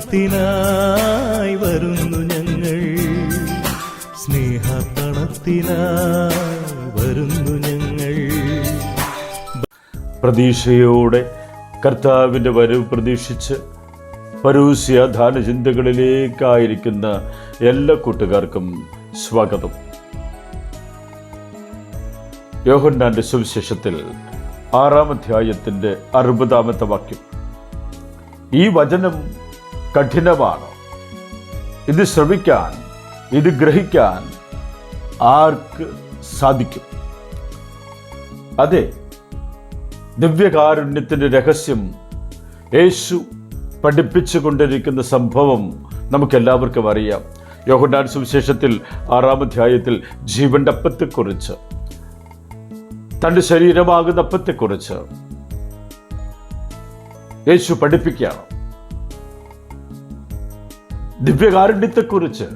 സ്നേഹപ്പണത്തിനായി വരുന്നു ഞങ്ങൾ, സ്നേഹപ്പണത്തിനായി വരുന്നു ഞങ്ങൾ. പ്രതീക്ഷയോടെ കർത്താവിൻ്റെ വരവ് പ്രതീക്ഷിച്ച് പരൂസ്യ ധ്യാനചിന്തകളിലേക്കായിരിക്കുന്ന എല്ലാ കൂട്ടുകാർക്കും സ്വാഗതം. യോഹന്നാന്റെ സുവിശേഷത്തിൽ 6-ാം അധ്യായത്തിൻ്റെ 60-ാമത്തെ വാക്യം. ഈ വചനം കഠിനമാണ്, ഇത് ശ്രവിക്കാൻ, ഇത് ഗ്രഹിക്കാൻ ആർക്ക് സാധിക്കും? അതെ, ദിവ്യകാരുണ്യത്തിൻ്റെ രഹസ്യം യേശു പഠിപ്പിച്ചു കൊണ്ടിരിക്കുന്ന സംഭവം നമുക്കെല്ലാവർക്കും അറിയാം. യോഹന്നാൻ സുവിശേഷത്തിൽ 6-ാം അധ്യായത്തിൽ ജീവന്റെ അപ്പത്തെക്കുറിച്ച്, തൻ്റെ ശരീരമാകുന്ന അപ്പത്തെക്കുറിച്ച് യേശു പഠിപ്പിക്കുകയാണ്. ദിവ്യകാരുണ്യത്തെക്കുറിച്ച്,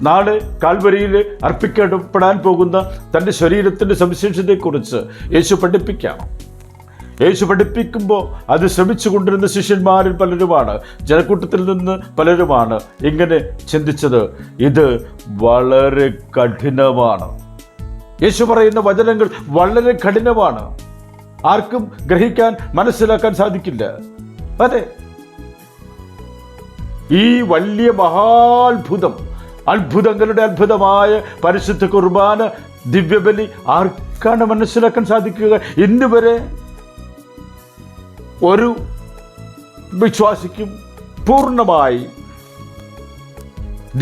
നാളെ കാൽവരിയിൽ അർപ്പിക്കപ്പെടാൻ പോകുന്ന തൻ്റെ ശരീരത്തിൻ്റെ സവിശേഷതയെക്കുറിച്ച് യേശു പഠിപ്പിക്കുകയാണ്. യേശു പഠിപ്പിക്കുമ്പോൾ അത് ശ്രമിച്ചു കൊണ്ടിരുന്ന ശിഷ്യന്മാരിൽ പലരുമാണ്, ജനക്കൂട്ടത്തിൽ നിന്ന് പലരുമാണ് ഇങ്ങനെ ചിന്തിച്ചത്, ഇത് വളരെ കഠിനമാണ്. യേശു പറയുന്ന വചനങ്ങൾ വളരെ കഠിനമാണ്, ആർക്കും ഗ്രഹിക്കാൻ, മനസ്സിലാക്കാൻ സാധിക്കില്ല. അതെ, ഈ വലിയ മഹാത്ഭുതം, അത്ഭുതങ്ങളുടെ അത്ഭുതമായ പരിശുദ്ധ കുർബാന, ദിവ്യബലി ആർക്കാണ് മനസ്സിലാക്കാൻ സാധിക്കുക? ഇന്ന് വരെ ഒരു വിശ്വാസിക്കും പൂർണ്ണമായി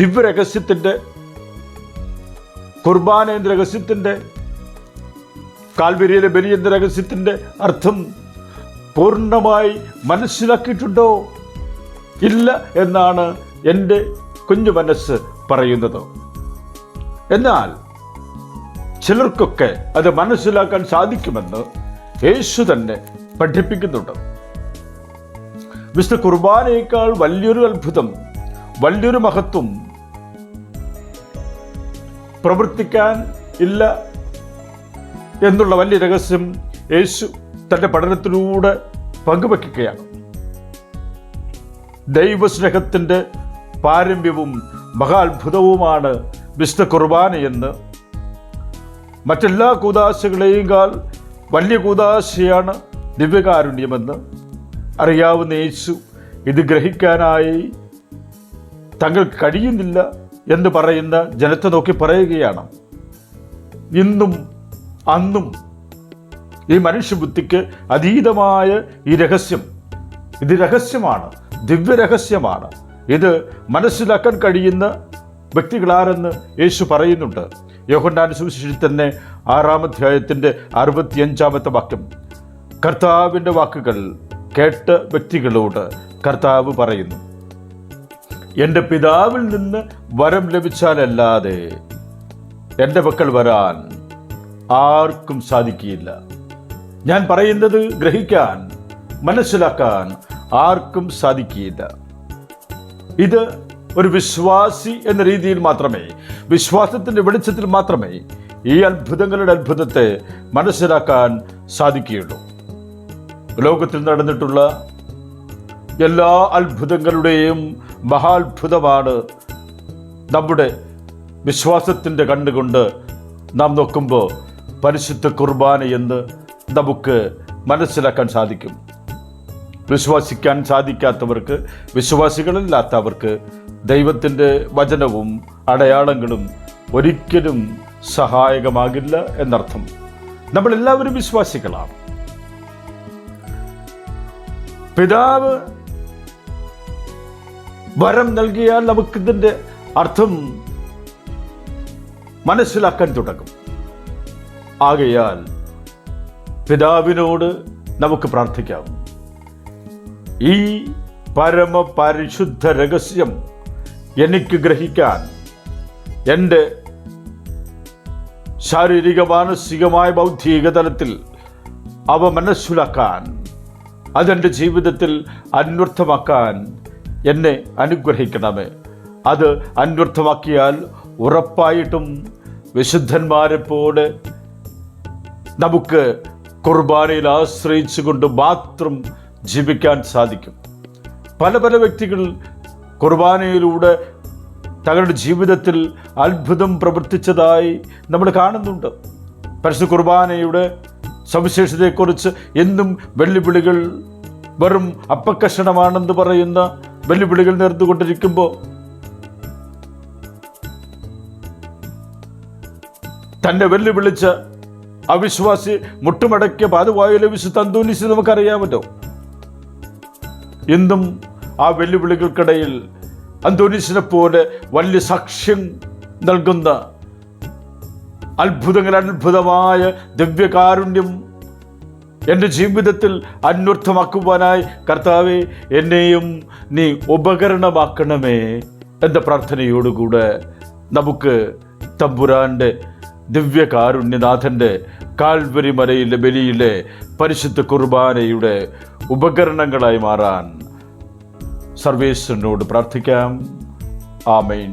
ദിവ്യരഹസ്യത്തിൻ്റെ, കുർബാന എന്ന രഹസ്യത്തിൻ്റെ, കാൽവരിയിലെ ബലി എന്ന രഹസ്യത്തിൻ്റെ അർത്ഥം പൂർണ്ണമായി മനസ്സിലാക്കിയിട്ടുണ്ടോ? ഇല്ല എന്നാണ് എൻ്റെ കുഞ്ഞു മനസ്സ് പറയുന്നത്. എന്നാൽ ചിലർക്കൊക്കെ അത് മനസ്സിലാക്കാൻ സാധിക്കുമെന്ന് യേശു തന്നെ പഠിപ്പിക്കുന്നുണ്ട്. വിശുദ്ധ കുർബാനയേക്കാൾ വലിയൊരു അത്ഭുതം, വലിയൊരു മഹത്വം പ്രവർത്തിക്കാൻ ഇല്ല എന്നുള്ള വലിയ രഹസ്യം യേശു തൻ്റെ പഠനത്തിലൂടെ പങ്കുവയ്ക്കുകയാണ്. ദൈവസ്നേഹത്തിൻ്റെ പാരമ്യവും മഹാത്ഭുതവുമാണ് വിശുദ്ധ കുർബാനയെന്ന്, മറ്റെല്ലാ കൂദാശകളെയുംകാൾ വലിയ കൂദാശയാണ് ദിവ്യകാരുണ്യമെന്ന് അറിയാവുന്ന യേശു ഇത് ഗ്രഹിക്കാനായി തങ്ങൾക്ക് കഴിയുന്നില്ല എന്ന് പറയുന്ന ജനത്തെ നോക്കി പറയുകയാണ്, ഇന്നും അന്നും ഈ മനുഷ്യബുദ്ധിക്ക് അതീതമായ ഈ രഹസ്യം, ഇത് രഹസ്യമാണ്, ദിവ്യരഹസ്യമാണ്. ഇത് മനസ്സിലാക്കാൻ കഴിയുന്ന വ്യക്തികളാരെന്ന് യേശു പറയുന്നുണ്ട്. യോഹന്നാന്റെ സുവിശേഷത്തിൽ തന്നെ 6-ാം അധ്യായത്തിൻ്റെ 65-ാമത്തെ വാക്യം. കർത്താവിൻ്റെ വാക്കുകൾ കേട്ട വ്യക്തികളോട് കർത്താവ് പറയുന്നു, എൻ്റെ പിതാവിൽ നിന്ന് വരം ലഭിച്ചാലല്ലാതെ എൻ്റെ പക്കൽ വരാൻ ആർക്കും സാധിക്കുകയില്ല. ഞാൻ പറയുന്നത് ഗ്രഹിക്കാൻ, മനസ്സിലാക്കാൻ ആർക്കും സാധിക്കുകയില്ല. ഇത് ഒരു വിശ്വാസി എന്ന രീതിയിൽ മാത്രമേ, വിശ്വാസത്തിൻ്റെ വെളിച്ചത്തിൽ മാത്രമേ ഈ അത്ഭുതങ്ങളുടെ അത്ഭുതത്തെ മനസ്സിലാക്കാൻ സാധിക്കുകയുള്ളൂ. ലോകത്തിൽ നടന്നിട്ടുള്ള എല്ലാ അത്ഭുതങ്ങളുടെയും മഹാത്ഭുതമാണ് നമ്മുടെ വിശ്വാസത്തിൻ്റെ കണ്ണുകൊണ്ട് നാം നോക്കുമ്പോൾ പരിശുദ്ധ കുർബാന എന്ന് നമുക്ക് മനസ്സിലാക്കാൻ സാധിക്കും. വിശ്വസിക്കാൻ സാധിക്കാത്തവർക്ക്, വിശ്വാസികളില്ലാത്തവർക്ക് ദൈവത്തിൻ്റെ വചനവും അടയാളങ്ങളും ഒരിക്കലും സഹായകമാകില്ല എന്നർത്ഥം. നമ്മളെല്ലാവരും വിശ്വാസികളാണ്. പിതാവ് വരം നൽകിയാൽ നമുക്കിതിൻ്റെ അർത്ഥം മനസ്സിലാക്കാൻ തുടങ്ങും. ആകയാൽ പിതാവിനോട് നമുക്ക് പ്രാർത്ഥിക്കാം, ഈ പരമപരിശുദ്ധ രഹസ്യം എനിക്ക് ഗ്രഹിക്കാൻ, എൻ്റെ ശാരീരിക, മാനസികമായ, ബൗദ്ധിക തലത്തിൽ അവ മനസ്സിലാക്കാൻ, അതെൻ്റെ ജീവിതത്തിൽ അന്വർത്ഥമാക്കാൻ എന്നെ അനുഗ്രഹിക്കണമേ. അത് അന്വർത്ഥമാക്കിയാൽ ഉറപ്പായിട്ടും വിശുദ്ധന്മാരെ പോലെ നമുക്ക് കുർബാനയിൽ ആശ്രയിച്ചുകൊണ്ട് മാത്രം ജീവിക്കാൻ സാധിക്കും. പല പല വ്യക്തികൾ കുർബാനയിലൂടെ തങ്ങളുടെ ജീവിതത്തിൽ അത്ഭുതം പ്രവർത്തിച്ചതായി നമ്മൾ കാണുന്നുണ്ട്. പരിശുദ്ധ കുർബാനയുടെ സവിശേഷതയെക്കുറിച്ച് എന്നും വെല്ലുവിളികൾ, വെറും അപ്പക്കഷണമാണെന്ന് പറയുന്ന വെല്ലുവിളികൾ നേർന്നുകൊണ്ടിരിക്കുമ്പോൾ തന്നെ വെല്ലുവിളിച്ച അവിശ്വാസി മുട്ടുമടക്കിയ പാതുവായിലെ വിശുദ്ധ അന്തോനീസിനെ നമുക്കറിയാമല്ലോ. ഇന്നും ആ വെല്ലുവിളികൾക്കിടയിൽ അന്തോനീസിനെ പോലെ വലിയ സാക്ഷ്യം നൽകുന്ന അത്ഭുതമായ ദിവ്യകാരുണ്യം എൻ്റെ ജീവിതത്തിൽ അന്വർത്ഥമാക്കുവാനായി കർത്താവേ എന്നെയും നീ ഉപകരണമാക്കണമേ എന്ന പ്രാർത്ഥനയോടുകൂടെ നമുക്ക് തമ്പുരാൻ്റെ ദിവ്യകാരുണ്യനാഥൻ്റെ കാൽവരി മലയിലെ ബലിയിലെ പരിശുദ്ധ കുർബാനയുടെ ഉപകരണങ്ങളായി മാറാൻ സർവേശ്വരനോട് പ്രാർത്ഥിക്കാം. ആമേൻ.